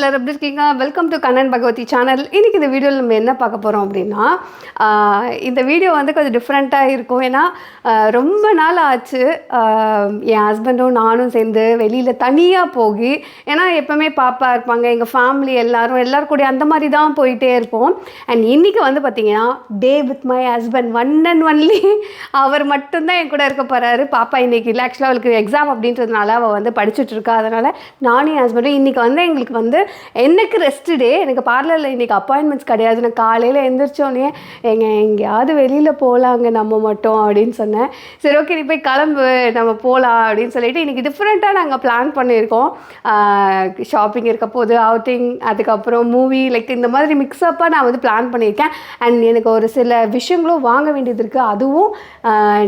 எல்லாரும் எப்படி இருக்கீங்க? Welcome to Kannan Bhagavathi channel. இன்றைக்கி இந்த வீடியோவில் நம்ம என்ன பார்க்க போகிறோம் அப்படின்னா, இந்த வீடியோ வந்து கொஞ்சம் டிஃப்ரெண்ட்டாக இருக்கும். ஏன்னா ரொம்ப நாள் ஆச்சு என் ஹஸ்பண்டும் நானும் சேர்ந்து வெளியில் தனியாக போகி, ஏன்னா எப்போவுமே பாப்பா இருப்பாங்க, எங்கள் ஃபேமிலி எல்லோரும் கூடிய அந்த மாதிரி தான் போயிட்டே இருப்போம். அண்ட் இன்றைக்கி வந்து பார்த்திங்கன்னா day with my husband, one and only அவர் மட்டும்தான் என் கூட இருக்க போகிறாரு. பாப்பா இன்றைக்கி இல்லை, ஆக்சுவலாக அவளுக்கு எக்ஸாம் அப்படின்றதுனால அவள் வந்து படிச்சுட்டு இருக்கா. அதனால் நானும் என் ஹஸ்பண்டும் இன்றைக்கி வந்து எங்களுக்கு வந்து எனக்கு ரெஸ்ட் டே. எனக்கு பார்லரில் இன்றைக்கி அப்பாயின்மெண்ட்ஸ் கிடையாது. நான் காலையில் எழுந்திரிச்சோன்னே எங்கேயாவது வெளியில் போகலாங்க நம்ம மட்டும் அப்படின்னு சொன்னேன். சரி ஓகே நீ போய் கிளம்பு நம்ம போகலாம் அப்படின்னு சொல்லிட்டு இன்றைக்கி டிஃப்ரெண்ட்டாக நாங்கள் பிளான் பண்ணியிருக்கோம். ஷாப்பிங் இருக்க போது, அவுட்டிங், அதுக்கப்புறம் மூவி, லைக் இந்த மாதிரி மிக்ஸ்அப்பாக நான் வந்து பிளான் பண்ணியிருக்கேன். அண்ட் எனக்கு ஒரு சில விஷயங்களும் வாங்க வேண்டியது இருக்குது. அதுவும்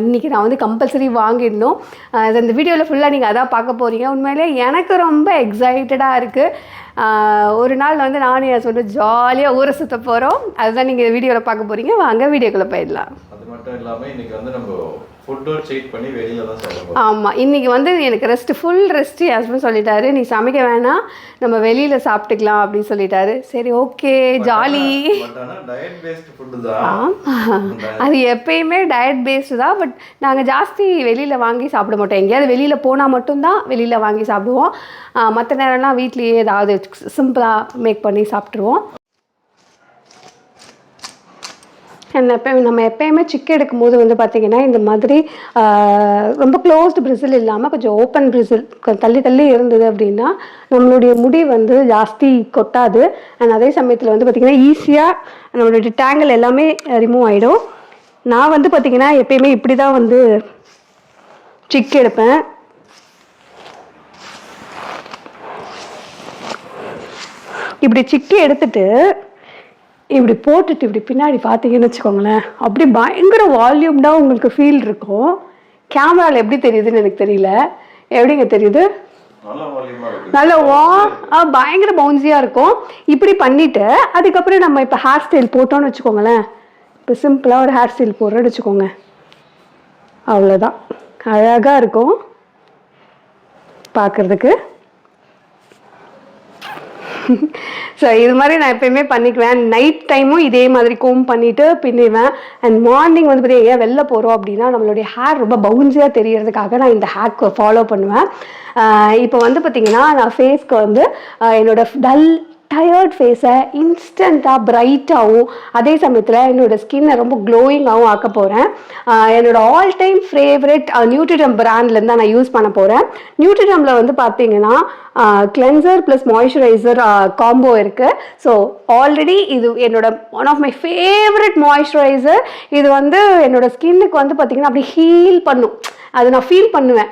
இன்றைக்கி நான் வந்து கம்பல்சரி வாங்கிடணும். இந்த வீடியோவில் ஃபுல்லாக நீங்கள் அதான் பார்க்க போகிறீங்க. உண்மையிலே எனக்கு ரொம்ப எக்ஸைட்டடாக இருக்குது. ஒரு நாள் வந்து நானும் என் சொல்லிட்டு ஜாலியாக ஊரை சுற்ற போகிறோம். அதுதான் நீங்கள் வீடியோவில் பார்க்க போகிறீங்க. வாங்க வீடியோக்குள்ளே போயிடலாம். அது மட்டும் இல்லாமல் இன்றைக்கி வந்து நம்ம ஃபுட்டோட சீட் பண்ணி வெளியில் தான் சாப்பிடுவோம். ஆமாம், இன்றைக்கி வந்து எனக்கு ரெஸ்ட்டு, ஃபுல் ரெஸ்ட்டு. என் ஹஸ்பண்ட் சொல்லிட்டாரு, நீ சமைக்க வேணாம், நம்ம வெளியில் சாப்பிட்டுக்கலாம் அப்படின்னு சொல்லிட்டாரு. சரி okay jolly. Diet based food தான். ஆமாம், அது எப்பயுமே டயட் பேஸ்டு தான். பட் நாங்கள் ஜாஸ்தி வெளியில் வாங்கி சாப்பிட மாட்டோம். எங்கேயாவது வெளியில் போனால் மட்டும்தான் வெளியில் வாங்கி சாப்பிடுவோம். மற்ற நேரம்லாம் வீட்லேயே ஏதாவது சிம்பிளாக மேக் பண்ணி சாப்பிட்ருவோம். நம்ம எப்போயுமே சிக்கன் எடுக்கும்போது வந்து பார்த்திங்கன்னா இந்த மாதிரி ரொம்ப க்ளோஸ்டு பிரிசில் இல்லாமல் கொஞ்சம் ஓப்பன் பிரிசில் தள்ளி தள்ளி இருந்தது அப்படின்னா நம்மளுடைய முடி வந்து ஜாஸ்தி கொட்டாது. அண்ட் அதே சமயத்தில் வந்து பார்த்திங்கன்னா ஈஸியாக நம்மளுடைய டேங்கிள் எல்லாமே ரிமூவ் ஆகிடும். நான் வந்து பார்த்திங்கன்னா எப்பயுமே இப்படி தான் வந்து சிக்கு எடுப்பேன். இப்படி சிக்கி எடுத்துட்டு இப்படி போட்டுட்டு இப்படி பின்னாடி பார்த்தீங்கன்னு வச்சுக்கோங்களேன், அப்படி பயங்கர வால்யூம்டாக உங்களுக்கு ஃபீல் இருக்கும். கேமராவில் எப்படி தெரியுதுன்னு எனக்கு தெரியல. எப்படிங்க தெரியுது? நல்ல பயங்கர பவுன்சியாக இருக்கும். இப்படி பண்ணிவிட்டு அதுக்கப்புறம் நம்ம இப்போ ஹேர் ஸ்டைல் போட்டோன்னு வச்சுக்கோங்களேன். இப்போ சிம்பிளாக ஒரு ஹேர் ஸ்டைல் போடுறோன்னு வச்சுக்கோங்க, அவ்வளோதான். அழகாக இருக்கும் பார்க்குறதுக்கு. ஸோ இது மாதிரி நான் எப்போயுமே பண்ணிக்குவேன். நைட் டைமும் இதே மாதிரி கோம் பண்ணிவிட்டு பின்னுவேன். அண்ட் மார்னிங் வந்து பார்த்தீங்கன்னா வெளில போகிறோம் அப்படின்னா நம்மளுடைய ஹேர் ரொம்ப பவுன்ஸியாக தெரியறதுக்காக நான் இந்த ஹேர்க்கு ஃபாலோ பண்ணுவேன். இப்போ வந்து பார்த்திங்கன்னா நான் ஃபேஸ்க்கு வந்து என்னோடய டல் டயர்ட் ஃபேஸை இன்ஸ்டண்ட்டாக பிரைட்டாகவும் அதே சமயத்தில் என்னோடய ஸ்கின்னை ரொம்ப க்ளோயிங்காகவும் ஆக்க போகிறேன். என்னோடய ஆல் டைம் ஃபேவரட் நியூட்ரிடம் பிராண்ட்லேருந்து தான் நான் யூஸ் பண்ண போகிறேன். நியூட்ரிடமில் வந்து பார்த்தீங்கன்னா கிளென்சர் ப்ளஸ் மாய்ஸ்சரைசர் காம்போ இருக்குது. ஸோ ஆல்ரெடி இது என்னோட one of my favourite moisturiser. இது வந்து என்னோடய ஸ்கின்னுக்கு வந்து பார்த்திங்கன்னா அப்படி ஹீல் பண்ணும். அது நான் ஃபீல் பண்ணுவேன்.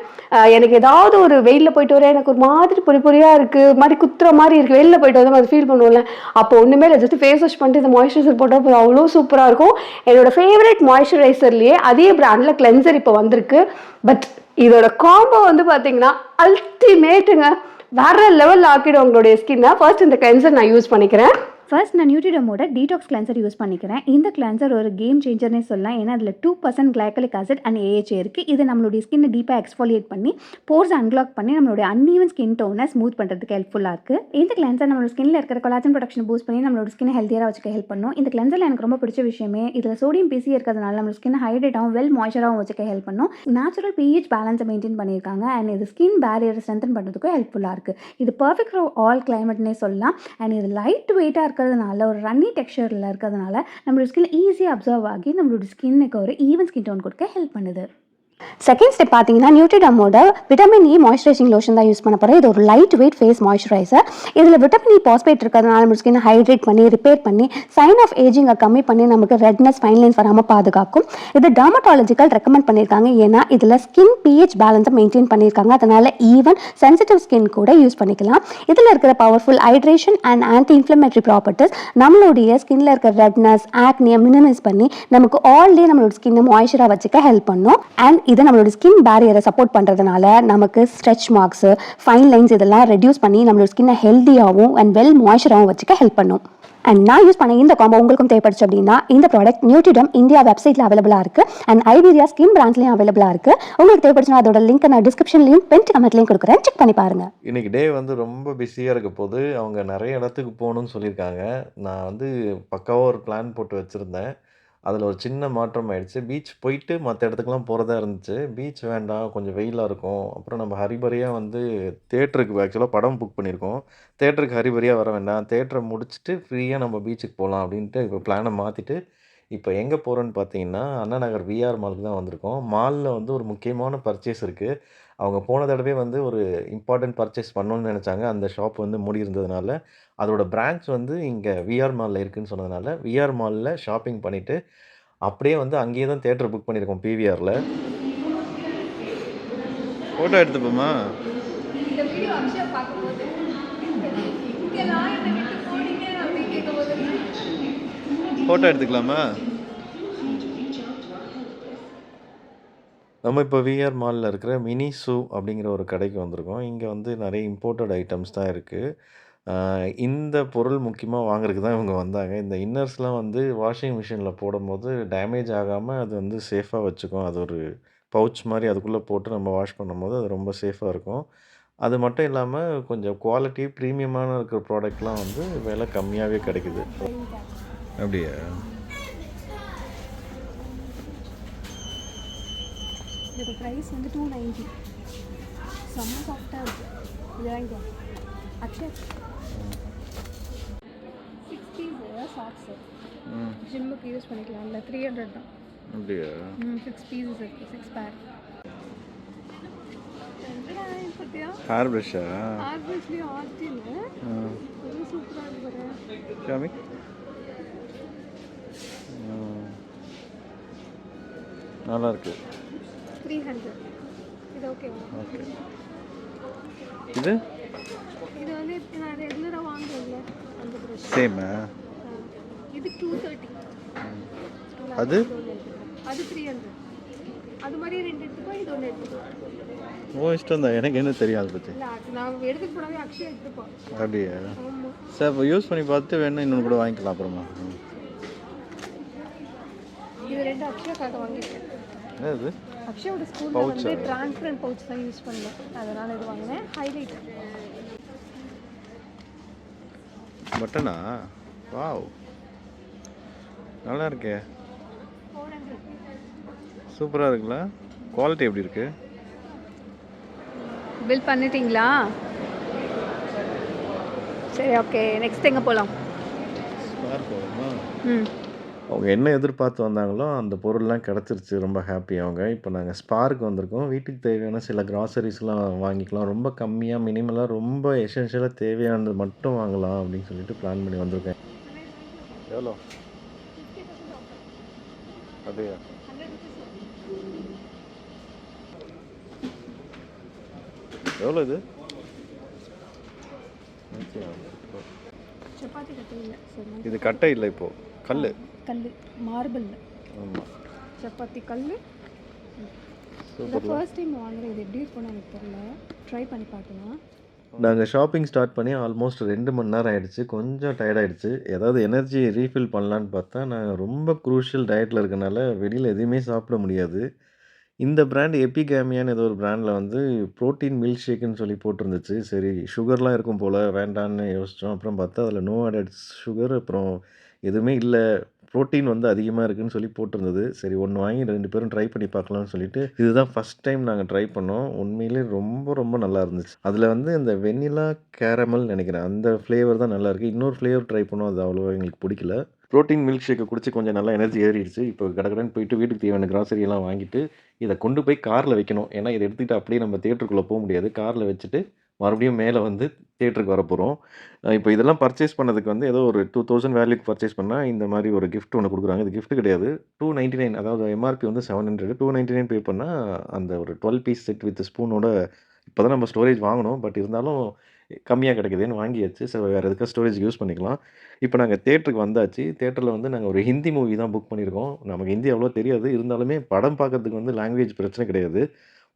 எனக்கு ஏதாவது ஒரு வெயிலில் போயிட்டு வரேன், எனக்கு ஒரு மாதிரி பொறியாக இருக்குது, மாதிரி குத்துற மாதிரி இருக்குது, வெளியில் போயிட்டு வந்து அது ஃபீல் பண்ணுவோம்ல, அப்போ ஒன்றுமே இல்லை, ஜஸ்ட் ஃபேஸ் வாஷ் பண்ணிட்டு இந்த மாய்ஸ்சரைசர் போட்டால் அவ்வளோ சூப்பராக இருக்கும். என்னோடய ஃபேவரட் மாய்ஸ்சரைசர்லேயே அதே பிராண்டில் கிளென்சர் இப்போ வந்திருக்கு. பட் இதோட காம்போ வந்து பார்த்தீங்கன்னா அல்டிமேட்டுங்க, வேறு லெவலில் ஆக்கிடும் உங்களுடைய ஸ்கின்னை. ஃபர்ஸ்ட் இந்த கிளென்சர் நான் யூஸ் பண்ணிக்கிறேன். ஃபர்ஸ்ட் நான் நியூட்ரிடமோட டீடாக்ஸ் கிளென்சர் யூஸ் பண்ணிக்கிறேன். இந்த கிளென்சர் ஒரு கேம் சேஞ்சர்னே சொல்லலாம். ஏன்னா அதில் 2% கிளைக்கலிக் ஆசிட் அண்ட் AHA இருக்குது. இது நம்மளுடைய ஸ்கின்னை டீப்பாக எக்ஸ்ஃபோலியேட் பண்ணி போர்ஸ் அன்லாக் பண்ணி நம்மளுடைய அன்ஈவன் ஸ்கின் டோனை ஸ்மூத் பண்ணுறதுக்கு ஹெல்ப்ஃபுல்லாக இருக்குது. இந்த கிளென்சர் நம்மளோட ஸ்கின்னில் இருக்கிற கொலாஜன் ப்ரொடக்ஷன் பூஸ்ட் பண்ணி நம்மளோட ஸ்கின்னை ஹெல்த்தியாக வச்சுக்க ஹெல்ப் பண்ணும். இந்த கிளென்சரில் எனக்கு ரொம்ப பிடிச்ச விஷயமே இதில் சோடியம் PC இருக்கிறதுனால நம்ம ஸ்கின் ஹைட்ரேட்டாகவும் வெல் மாய்ஸ்சராகவும் வச்சுக்க ஹெல்ப் பண்ணும். நேச்சுரல் pH பேலன்ஸை மெயின்டைன் பண்ணியிருக்காங்க. அண்ட் இது ஸ்கின் பேரியரை ஸ்ட்ரென்தன் பண்ணுறதுக்கும் ஹெல்ப்ஃபுல்லாக இருக்குது. இது பர்ஃபெக்ட் ஃபார் ஆல் கிளைமேட்னே சொல்லலாம். அண்ட் இது லைட் வெயிட்டாக இருக்கிறதுனால ஒரு ரன்னி டெக்ஸ்சரில் இருக்கிறதுனால நம்மளோட ஸ்கின் ஈஸியாக அப்சர்வ் ஆகி நம்மளோட ஸ்கின்னுக்கு ஒரு ஈவன் ஸ்கின் டோன் கொடுக்க ஹெல்ப் பண்ணுது. செகண்ட் ஸ்டெப் பார்த்தீங்கன்னா நியூட்ரிடமோட விட்டமின் இ மாய்ஸ்சரைசிங் லோஷன் தான் யூஸ் பண்ண போகிறேன். இது ஒரு லைட் வெயிட் ஃபேஸ் மாய்ஸ்சரைசர். இதில் விட்டமின் இ பாஸ்பேட் இருக்கிறதுனால நம்ம ஸ்கின் ஹைட்ரேட் பண்ணி ரிப்பேர் பண்ணி சைன் ஆஃப் ஏஜிங்கை கம்மி பண்ணி நமக்கு ரெட்னஸ் ஃபைன் லைன்ஸ் வராமல் பாதுகாக்கும். இது டெர்மட்டாலஜிக்கல் ரெக்கமெண்ட் பண்ணியிருக்காங்க. ஏன்னா இதில் ஸ்கின் pH பேலன்ஸை மெயின்டைன் பண்ணியிருக்காங்க. அதனால் ஈவன் சென்சிட்டிவ் ஸ்கின் கூட யூஸ் பண்ணிக்கலாம். இதில் இருக்கிற powerful hydration and anti inflammatory properties நம்மளுடைய ஸ்கின்ல இருக்கிற ரெட்னஸ் ஆக்னியை மினிமைஸ் பண்ணி நமக்கு ஆல் டே நம்மளோட ஸ்கின்னை மாய்ஸ்சராக வச்சுக்க ஹெல்ப் பண்ணும். அண்ட் இது நம்மளோட ஸ்கின் பேரியரை சப்போர்ட் பண்ணுறதுனால நமக்கு ஸ்ட்ரெச் மார்க்ஸு, ஃபைன் லைன்ஸ் இதெல்லாம் ரெடியூஸ் பண்ணி நம்மளோட ஸ்கின்னை ஹெல்த்தியாகவும் அண்ட் வெல் மாய்ஸ்சராகவும் வச்சுக்க ஹெல்ப் பண்ணும். அண்ட் நான் யூஸ் பண்ண இந்த காம்போ உங்களுக்கும் தேவைப்படுச்சு அப்படின்னா இந்த ப்ராடக்ட் நியூட்ரிடம் இந்தியா வெப்சைட்டில் அவைலபிளாக இருக்குது அண்ட் ஐவேரியா ஸ்கின் பிராண்ட்லையும் அவைலபிளாக இருக்குது. உங்களுக்கு தேவைப்படுச்சுன்னா அதோட லிங்க் நான் டிஸ்கிரிப்ஷன்லையும் பென்ட் கமெண்ட்லையும் கொடுக்குறேன், செக் பண்ணி பாருங்கள். இன்னைக்கு டே வந்து ரொம்ப பிஸியாக இருக்க போது அவங்க நிறைய இடத்துக்கு போகணும்னு சொல்லியிருக்காங்க. நான் வந்து பக்காவாக ஒரு பிளான் போட்டு வச்சுருந்தேன். அதில் ஒரு சின்ன மாற்றம் ஆயிடுச்சு. பீச் போயிட்டு மற்ற இடத்துக்குலாம் போகிறதா இருந்துச்சு. பீச் வேண்டாம், கொஞ்சம் வெயிலாக இருக்கும். அப்புறம் நம்ம ஹரிபரியாக வந்து தேட்டருக்கு ஆக்சுவலாக படம் புக் பண்ணியிருக்கோம். தேட்டருக்கு ஹரிபரியாக வர வேண்டாம், தேட்டரை முடிச்சுட்டு ஃப்ரீயாக நம்ம பீச்சுக்கு போகலாம் அப்படின்ட்டு இப்போ பிளானை மாற்றிட்டு இப்போ எங்கே போகிறோன்னு பார்த்தீங்கன்னா அண்ணா நகர் விஆர் மாலுக்கு தான் வந்திருக்கோம். மாலில் வந்து ஒரு முக்கியமான பர்ச்சேஸ் இருக்குது. அவங்க போன தடவை வந்து ஒரு இம்பார்ட்டன்ட் பர்ச்சேஸ் பண்ணணும்னு நினச்சாங்க. அந்த ஷாப் வந்து மூடி இருந்ததுனால அதோட பிரான்ச் வந்து இங்கே விஆர் மாலில் இருக்குதுன்னு சொன்னதுனால விஆர் மாலில் ஷாப்பிங் பண்ணிவிட்டு அப்படியே வந்து அங்கேயே தான் தேட்டர் புக் பண்ணியிருக்கோம் பிவிஆரில். ஃபோட்டோ எடுத்துப்போமா? இந்த வீடியோ அக்ஷயா பார்க்கும்போது இங்கெல்லாம் என்னை விட்டு போனீங்க அப்படின்னு கேட்கும்போது ஃபோட்டோ எடுத்துக்கலாமா? நம்ம இப்போ விஆர் மாலில் இருக்கிற மினி ஷூ அப்படிங்கிற ஒரு கடைக்கு வந்திருக்கோம். இங்கே வந்து நிறைய இம்போர்ட்டட் ஐட்டம்ஸ் தான் இருக்குது. இந்த பொருள் முக்கியமாக வாங்குறதுக்கு தான் இவங்க வந்தாங்க. இந்த இன்னர்ஸ்லாம் வந்து வாஷிங் மிஷினில் போடும்போது டேமேஜ் ஆகாமல் அது வந்து சேஃபாக வச்சுக்கும். அது ஒரு பவுச் மாதிரி அதுக்குள்ளே போட்டு நம்ம வாஷ் பண்ணும்போது அது ரொம்ப சேஃபாக இருக்கும். அது மட்டும் இல்லாமல் கொஞ்சம் குவாலிட்டி ப்ரீமியமான இருக்கிற ப்ராடக்ட்லாம் வந்து விலை கம்மியாகவே கிடைக்குது. அப்படியா? இதோட ப்ரைஸ் வந்து 290. செம்ம சாஃப்டாக இருக்குது. இது வாங்கிக்கோ அக்ஷயா. 6 பீஸு சாக்ஸு ஜிம்முக்கு யூஸ் பண்ணிக்கலாம். இல்லை 300 தான். அப்படியா? 6 பீஸஸ் இருக்குது, 6 பேர். பார்த்தியா ஹேர் ப்ரஷ்ஷா? ஆர்பிஸ்லேயும் ஆர்டின்னு சூப்பராக இருக்கு. காமி. நல்லா இருக்கு. 300. இது ஓகேவா? ஓகே. இது இது வந்து நான் ரெகுலராக வாங்குவேன்ல அந்த ப்ரஷ். சேமா? இது 230. அது அது 300. அது மாதிரி 2 எடுத்துக்கோ, இது 1 எடுத்துக்கோ. ஓ இஷ்டம் தான், எனக்கு என்ன தெரியும் அதை பற்றி. இல்லை அது நான் எடுத்துட்டு போனாவே அக்ஷயா எடுத்துப்போம். அப்படியா? ஆமாம். சார் இப்போ யூஸ் பண்ணி பார்த்து வேணும் இன்னொன்று கூட வாங்கிக்கலாம் அப்புறமா. இது 2 அக்ஷயாக்காக வாங்கியிருக்கேன். என்னது? அக்ஷயோட ஸ்கூலில் Pouch-ஆ? வந்து டிரான்ஸ்பரண்ட் பவுச் தான் யூஸ் பண்ணேன், அதனால் இது வாங்கினேன். ஹைலைட் பட்டனா? வாவ், நல்லா இருக்கே. 400. சூப்பராக இருக்குல்ல? குவாலிட்டி எப்படி இருக்கு? பில் பண்ணிட்டீங்களா? சரி, ஓகே. நெக்ஸ்ட் எங்கே போகலாம்? ஸ்பார் போகலாமா? ம். அவங்க என்ன எதிர்பார்த்து வந்தாங்களோ அந்த பொருள்லாம் கிடச்சிருச்சு. ரொம்ப ஹாப்பி அவங்க. இப்போ நாங்கள் ஸ்பார்க்கு வந்திருக்கோம். வீட்டுக்கு தேவையான சில கிராசரிஸ்லாம் வாங்கிக்கலாம். ரொம்ப கம்மியாக மினிமலாக ரொம்ப எசென்ஷியலாக தேவையானது மட்டும் வாங்கலாம் அப்படின்னு சொல்லிட்டு பிளான் பண்ணி வந்திருக்கேன். எவ்வளோ? அப்படியா? எவ்வளோ இது? சப்பாத்தி கட்டை இல்லை. சரி, இது கட்டை இல்லை, இப்போது கல். கல் மார்பிள். ஆமாம், சப்பாத்தி கல். சூப்பர். ஃபர்ஸ்ட் டைம் வாங்குறேன். இது எப்படி இருக்கும்னு எனக்கு தெரியல. ட்ரை பண்ணி பார்க்கலாம். நாங்கள் ஷாப்பிங் ஸ்டார்ட் பண்ணி ஆல்மோஸ்ட் 2 மணி நேரம் ஆகிடுச்சு. கொஞ்சம் டயர்டாயிடுச்சு. ஏதாவது எனர்ஜி ரீஃபில் பண்ணலான்னு பார்த்தா நான் ரொம்ப க்ரூஷியல் டயட்டில் இருக்கனால வெளியில் எதுவுமே சாப்பிட முடியாது. இந்த பிராண்ட் எபிகேமியான்னு ஏதோ ஒரு பிராண்டில் வந்து ப்ரோட்டீன் மில்க் ஷேக்குன்னு சொல்லி போட்டிருந்துச்சு. சரி சுகர்லாம் இருக்கும் போல், வேண்டான்னு யோசித்தோம். அப்புறம் பார்த்தா அதில் நோ ஆடட் சுகர், அப்புறம் எதுவுமே இல்லை, ப்ரோட்டீன் வந்து அதிகமாக இருக்குதுன்னு சொல்லி போட்டிருந்தது. சரி ஒன்று வாங்கி 2 பேரும் ட்ரை பண்ணி பார்க்கலாம்னு சொல்லிட்டு இதுதான் ஃபஸ்ட் டைம் நாங்கள் ட்ரை பண்ணோம். உண்மையிலே ரொம்ப ரொம்ப நல்லா இருந்துச்சு. அதில் வந்து இந்த வெண்ணிலா கேரமல் நினைக்கிறேன், அந்த ஃப்ளேவர் தான் நல்லாயிருக்கு. இன்னொரு ஃப்ளேவர் ட்ரை பண்ணோம், அது அவ்வளோவா எங்களுக்கு பிடிக்கல. ப்ரோட்டீன் மில்க் ஷேக்கை குடிச்சு கொஞ்சம் நல்லா எனர்ஜி ஏறிடுச்சு. இப்போ கடகடன்னு போயிட்டு வீட்டுக்கு தேவையான கிராசரி எல்லாம் வாங்கிட்டு இதை கொண்டு போய் காரில் வைக்கணும். ஏன்னா இதை எடுத்துக்கிட்டு அப்படியே நம்ம தியேட்டருக்குள்ளே போக முடியாது. காரில் வச்சுட்டு மறுபடியும் மேலே வந்து தியேட்டருக்கு வரப்போகிறோம். இப்போ இதெல்லாம் பர்ச்சேஸ் பண்ணதுக்கு வந்து ஏதோ ஒரு 2000 வேல்யூக்கு பர்ச்சேஸ் பண்ணால் இந்த மாதிரி ஒரு கிஃப்ட் ஒன்று கொடுக்குறாங்க. இது கிஃப்ட் கிடையாது. 299, அதாவது எம்ஆர்பி வந்து 700, 299 பே பண்ணால் அந்த ஒரு 12 பீஸ் செட் வித் ஸ்பூனோட இப்போ தான் நம்ம ஸ்டோரேஜ் வாங்கணும். பட் இருந்தாலும் கம்மியாக கிடைக்குதுன்னு வாங்கியாச்சு. ஸோ வேறு எதுக்கா ஸ்டோரேஜ்க்கு யூஸ் பண்ணிக்கலாம். இப்போ நாங்கள் தியேட்டருக்கு வந்தாச்சு. தியேட்டரில் வந்து நாங்கள் ஒரு ஹிந்தி மூவி தான் புக் பண்ணியிருக்கோம். நமக்கு ஹிந்தி அவ்வளோ தெரியாது. இருந்தாலுமே படம் பார்க்கறதுக்கு வந்து லாங்குவேஜ் பிரச்சனை கிடையாது.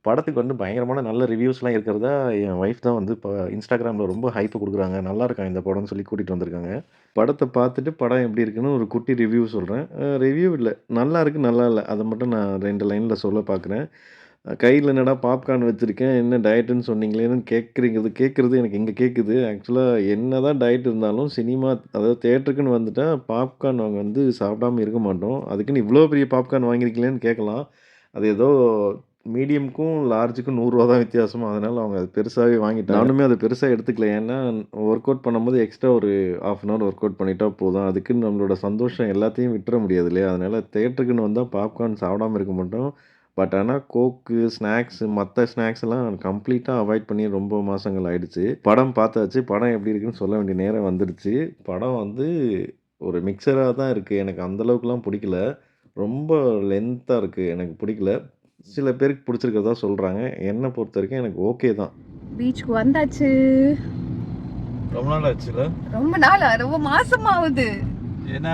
படத்துக்கு வந்து பயங்கரமான நல்ல ரிவ்யூஸ்லாம் இருக்கிறதா என் ஒய்ஃப் தான் வந்து இப்போ இன்ஸ்டாகிராமில் ரொம்ப ஹைப் கொடுக்குறாங்க. நல்லாயிருக்கான் இந்த படம்னு சொல்லி கூட்டிகிட்டு வந்திருக்காங்க. படத்தை பார்த்துட்டு படம் எப்படி இருக்குன்னு ஒரு குட்டி ரிவ்யூ சொல்கிறேன். ரிவ்யூ இல்லை, நல்லா இருக்கு, நல்லா இல்லை, அதை மட்டும் நான் 2 லைனில் சொல்ல பார்க்குறேன். கையில் என்னடா பாப்கார்ன் வச்சுருக்கேன், என்ன டயட்டுன்னு சொன்னீங்களேன்னு கேட்குறது எனக்கு இங்கே கேட்குது. ஆக்சுவலாக என்ன தான் டயட் இருந்தாலும் சினிமா அதாவது தியேட்டருக்குன்னு வந்துட்டால் பாப்கார்ன் அவங்க வந்து சாப்பிடாம இருக்க மாட்டோம். அதுக்குன்னு இவ்வளோ பெரிய பாப்கார்ன் வாங்கியிருக்கீங்களேன்னு கேட்கலாம். அது ஏதோ மீடியமுக்கும் லார்ஜுக்கும் ரூ. 100 தான் வித்தியாசம். அதனால் அவங்க அது பெருசாகவே வாங்கிட்டாங்க. நானுமே அதை பெருசாக எடுத்துக்கல. ஏன்னா ஒர்க் அவுட் பண்ணும்போது எக்ஸ்ட்ரா ஒரு 1/2 அன் ஹவர் ஒர்க் அவுட் பண்ணிட்டா போதும். அதுக்குன்னு நம்மளோட சந்தோஷம் எல்லாத்தையும் விட்டுற முடியாது இல்லையா? அதனால் தியேட்டருக்குன்னு வந்தால் பாப்கார்ன் சாப்பிடாம இருக்க மாட்டோம். பட் ஆனால் கோக்கு, ஸ்நாக்ஸு மற்ற ஸ்நாக்ஸ்லாம் கம்ப்ளீட்டாக அவாய்ட் பண்ணி ரொம்ப மாதங்கள் ஆயிடுச்சு. படம் பார்த்தாச்சு. படம் எப்படி இருக்குன்னு சொல்ல வேண்டிய நேரம் வந்துடுச்சு. படம் வந்து ஒரு மிக்சராக தான் இருக்குது. எனக்கு அந்தளவுக்குலாம் பிடிக்கல. ரொம்ப லென்த்தாக இருக்குது. எனக்கு பிடிக்கல. சில பேருக்கு பிடிச்சிருக்கிறதா சொல்கிறாங்க. என்னை பொறுத்த வரைக்கும் எனக்கு ஓகே தான். பீச்சுக்கு வந்தாச்சு. ரொம்ப நாள் ஆச்சுல? ரொம்ப மாசமாகுது. ஏன்னா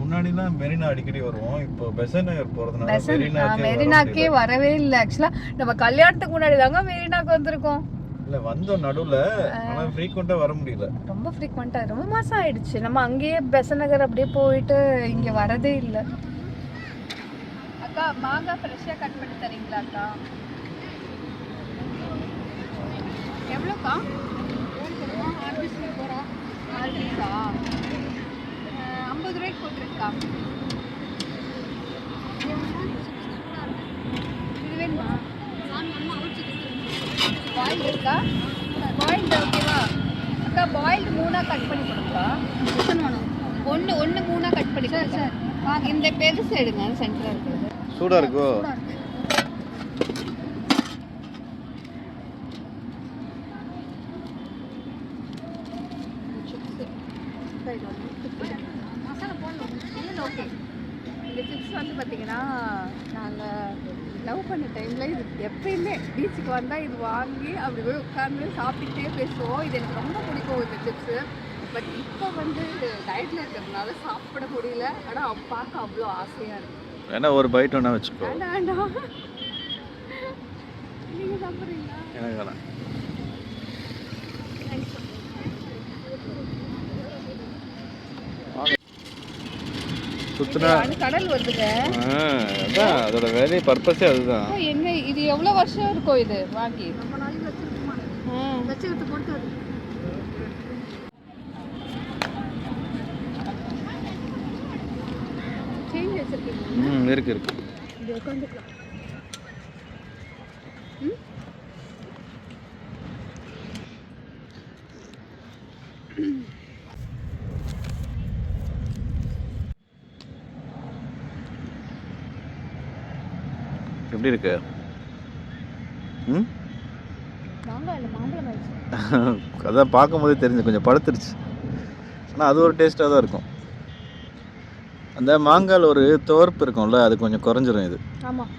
முன்னாடிலாம் மெரினா அடிக்கடி வருவோம். இப்போ பெசன்ட் நகர் போகிறதுனால மெரினாக்கே வரவே இல்லை. ஆக்சுவலாக நம்ம கல்யாணத்துக்கு முன்னாடி தாங்க மெரினாக்கு வந்திருக்கோம். இல்லை வந்தோம் நடுவில், ஆனால் ஃப்ரீக்வெண்ட்டாக வர முடியல. ரொம்ப ஃப்ரீக்வெண்ட்டாக ரொம்ப மாதம் ஆயிடுச்சு. நம்ம அங்கேயே பெசன்ட் நகர் அப்படியே போயிட்டு இங்கே வரதே இல்லை. அக்கா மாங்காய் ஃப்ரெஷ்ஷாக கட் பண்ணி தரீங்களா அக்கா? எவ்வளோக்கா? ஆல்ரெடிக்கா 50 ரூபாய்க்கு போட்டிருக்கா. இது வேணுமா? பாயில் இருக்கா? பாயில்டு ஓகேவா அக்கா? பாயில்டு 3 கட் பண்ணி கொடுக்கா. ஒன்று 3 கட் பண்ணி சார். இந்த பெருசு எடுங்க, சென்டராக இருக்கிறது. சூடாக இருக்கோ? ஓகே. இந்த சிப்ஸ் வந்து பார்த்தீங்கன்னா நாங்கள் லவ் பண்ண டைமில் இது எப்பயுமே பீச்சுக்கு வந்தால் இது வாங்கி அப்படி போய் உட்காந்து சாப்பிட்டுட்டே பேசுவோம். இது எனக்கு ரொம்ப பிடிக்கும் இந்த சிப்ஸு. பட் இப்போ வந்து டயட்டில் இருக்கிறதுனால சாப்பிட முடியல. ஆனால் பார்க்க அவ்வளோ ஆசையாக இருக்குது. வேணா ஒரு பைட் வேணா வச்சுக்கோ. வேண்டாம், நீங்கள் சாப்பிட்றீங்களா? எனக்கு வேணாம். சுற்றுலா கடல் வருதுங்க. அதான் அதோட வேலையை பர்பஸே அதுதான். என்ன இது எவ்வளோ வருஷம் இருக்கும் இது வாங்கி? ரொம்ப நாளைக்கு வச்சுருக்குமா? வச்சுக்கிட்டு போட்டு சேஞ்ச் வச்சுருக்கீங்க. இருக்கு இது உட்காந்துக்கலாம். எப்படி இருக்கு? அதான் பார்க்கும்போதே தெரிஞ்சு கொஞ்சம் பழுத்துருச்சு. ஆனால் அது ஒரு டேஸ்ட்டாக தான் இருக்கும். அந்த மாங்காயில் ஒரு துவர்ப்பு இருக்கும்ல, அது கொஞ்சம் குறைஞ்சிரும் இது. ஆமாம்.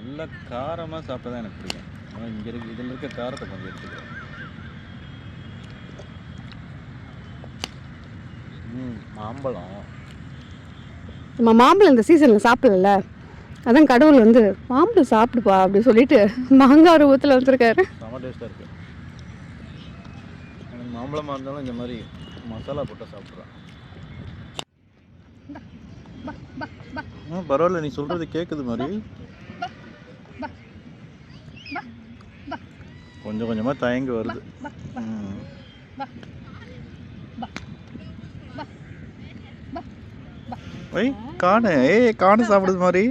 நல்லா காரமாக சாப்பிட்டா தான் எனக்கு பிடிக்கும். ஆனால் இங்கே இருக்கு இதில் இருக்க காரத்தை கொஞ்சம் எடுத்துக்கிறேன். மாம்பழம் நம்ம மாம்பழம் இந்த சீசனில் சாப்பிடல, அதான் கடவுள் வந்து மாம்பழம் சாப்பிடுப்பா அப்படி சொல்லிட்டு மாங்காய் ரூபத்தில் வந்திருக்காரு. செம்ம டேஸ்ட்டாக இருக்குது. எனக்கு மாம்பழமாக இருந்தாலும் இந்த மாதிரி மசாலா போட்டு சாப்பிட்றேன். பரவாயில்ல, நீ சொல்கிறது கேட்குது மாதிரி. கொஞ்சம் கொஞ்சமாக தயங்கி வருது. காணு காணு சாப்பிடுது மாதிரி.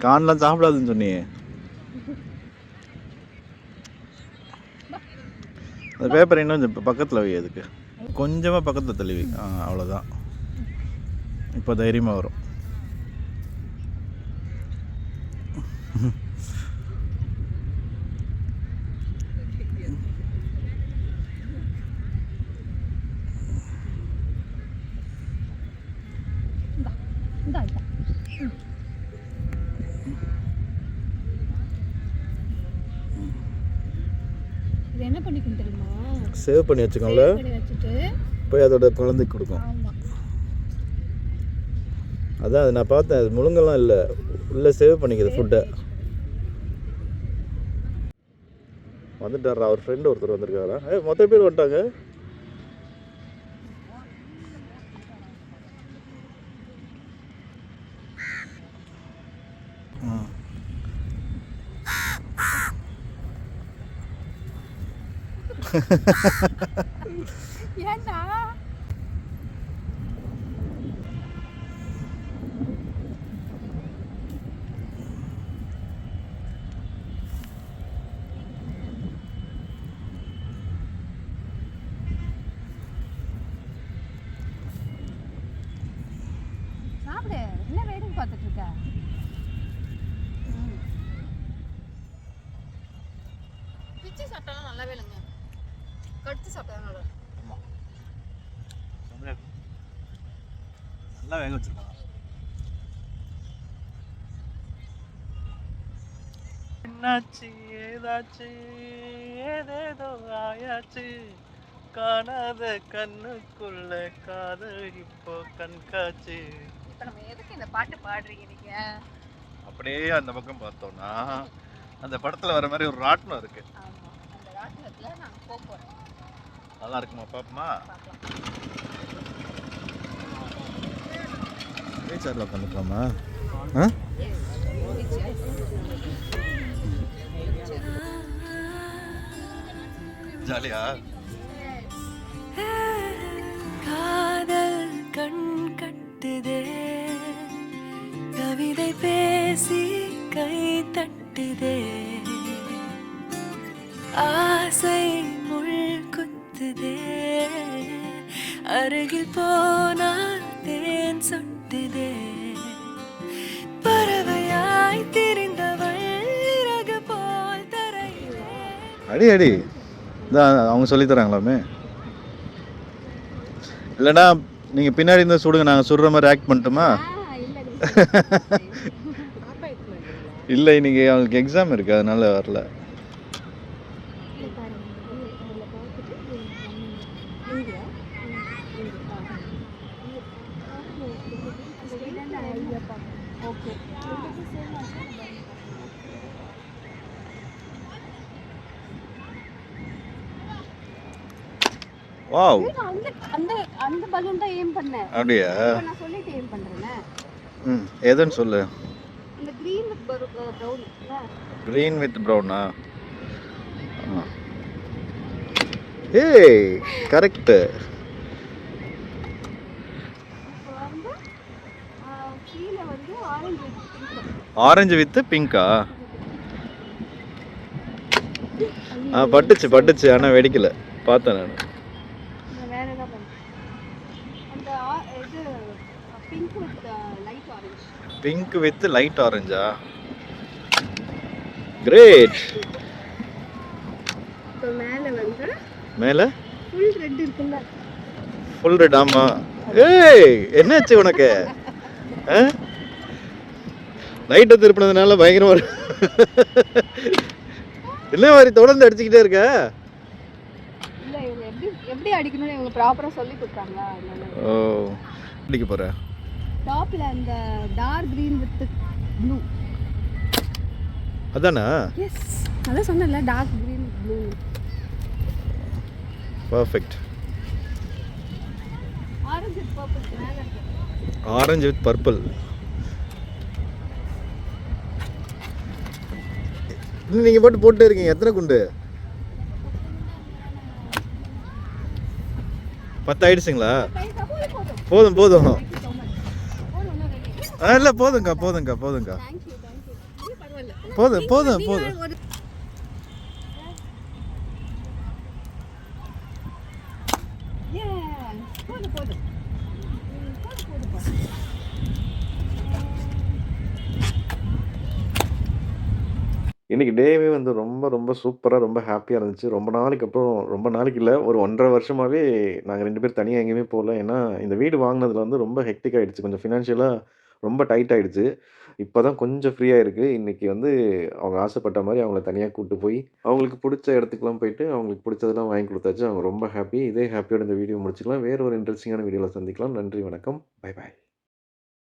கான்லாம் சாப்பிடாதுன்னு சொன்னியே. அந்த பேப்பர் இன்னும் கொஞ்சம் பக்கத்தில் வை, அதுக்கு கொஞ்சமாக பக்கத்தில் தள்ளிவி. அவ்வளோதான். இப்போ தைரியமாக வரும். இது என்ன பண்ணிக்கும் தெரியுமா? சேவ் பண்ணி வச்சுக்கோங்கள, இப்படி வச்சுட்டு போய் அதோட குழந்தைக்கு கொடுக்கும். ஆமா. அதான் அது நான் பார்த்தேன், அது முழுங்கெல்லாம் இல்லை, உள்ளே சேவ் பண்ணிக்குது ஃபுட்டை. வந்துட்டாரா அவர் ஃப்ரெண்டு ஒருத்தர் வந்திருக்காரா? மொத்த பேர் வந்துட்டாங்க. ஏன்டா? சாப்பிடு. என்ன வேடிக்கை பார்த்துட்டு இருக்க? பிச்சு சாப்பிட்டாலும் நல்லாவே இல்லைங்க. கடிச்சு சாப்பிட்டா நல்லா. நல்லா வேக வச்சிருக்காங்க. என்னாச்சு ஏதாச்சு ஏதேதோ ஆயாச்சு, காணாத கண்ணுக்குள்ள காதல் இப்போ கண்காட்சி. இப்போ நம்ம எதுக்கு இந்த பாட்டு பாடுறீங்க நீங்க? அப்படியே அந்த பக்கம் பார்த்தோம்னா அந்த படத்துல வர மாதிரி ஒரு ராட்டினம் இருக்கு. ஆமா, அந்த ராட்டினத்துல நாங்க போக போறோம். நல்லா இருக்குமா? பாப்போமா? சேர்ல உட்காந்துக்கலாமா? ஜாலியா? காதல் கண் கட்டுதே, கவிதை பேசி கை தட்டுதே, ஆசை முள் குத்துதே, அருகில் போனால் தேன் சொட்டுதே, பறவையாய் திரிந்தவள் இறகு போல் தரையிலே. அடி அடி இதான் அவங்க சொல்லி தராங்களாமே. இல்லைன்னா நீங்கள் பின்னாடி இருந்தால் சுடுங்க, நாங்கள் சுடுற மாதிரி ஆக்ட் பண்ணட்டுமா? இல்லை இன்னைக்கு அவங்களுக்கு எக்ஸாம் இருக்குது, அதனால வரல. வாவ், அந்த அந்த பலூன் தான் ஏம் பண்ணேன். அப்படியா? இப்ப நான் சொல்லிட்டு ஏம் பண்றேனே. எதுன்னு சொல்லு. இந்த green with brown. Green with ப்ரௌனா? ஏய் கரெக்டு. இப்போ வந்து கீழ வந்து orange with pink. Orange with பிங்கா? பட்டுச்சு பட்டுச்சு, ஆனால் வெடிக்கல, பார்த்தேன் நான். நான் வேற என்ன பண்ணேன்? அந்த இது pink with light orange. Pink with light ஆரஞ்சா? கிரேட். இப்போ மேல வந்து மேலே ஃபுல் ரெட் இருக்குல்ல? Full red. ஆமாம். ஏய் என்னாச்சு உனக்கு? லைட்டை திருப்பினதுனால பயங்கரமா என்ன மாதிரி தொடர்ந்து அடிச்சுக்கிட்டே இருக்க? இல்ல இவங்க எப்படி அடிக்கணும்னு இவங்க ப்ராப்பரா சொல்லி கொடுத்தாங்க. அதனால ஓ அடிக்க போற. டாப்ல அந்த டார்க் கிரீன் வித் ப்ளூ. அதானா? எஸ், அதான் சொன்னேன்ல, dark green with blue. Perfect. Orange with purple மேல இருக்கு. Orange with purple. நீங்கள் போட்டு போட்டே இருக்கீங்க. எத்தனை குண்டு? 10 ஆயிடுச்சுங்களா? போதும் போதும். இல்லை போதுங்க்கா போதுங்க்கா போதுங்க்கா, போதும் போதும் போதும். இன்றைக்கி டேவே வந்து ரொம்ப ரொம்ப சூப்பராக ரொம்ப ஹாப்பியாக இருந்துச்சு. ரொம்ப நாளைக்கு அப்புறம், ரொம்ப நாளைக்கு இல்லை, ஒரு 1.5 வருஷமாகவே நாங்கள் 2 பேரும் தனியாக எங்கேயுமே போகல. ஏன்னா இந்த வீடு வாங்கினதுல வந்து ரொம்ப ஹெக்டிக் ஆகிடுச்சு, கொஞ்சம் ஃபினான்ஷியலாக ரொம்ப டைட் ஆயிடுச்சு. இப்போ தான் கொஞ்சம் ஃப்ரீயா இருக்கு. இன்னைக்கு வந்து அவங்க ஆசைப்பட்ட மாரி அவங்கள தனியா கூட்டு போய், அவங்களுக்கு புடிச்ச இடத்துக்குலாம் போயிட்டு, அவங்களுக்கு புடிச்சதெல்லாம் வாங்கி குடுத்தாச்சு. அவங்க ரொம்ப ஹாப்பி. இதே ஹாப்பியோட இந்த வீடியோ முடிச்சுக்கலாம். வேற ஒரு இன்ட்ரஸ்டிங்கான வீடியோல சந்திக்கலாம். நன்றி, வணக்கம். Bye bye.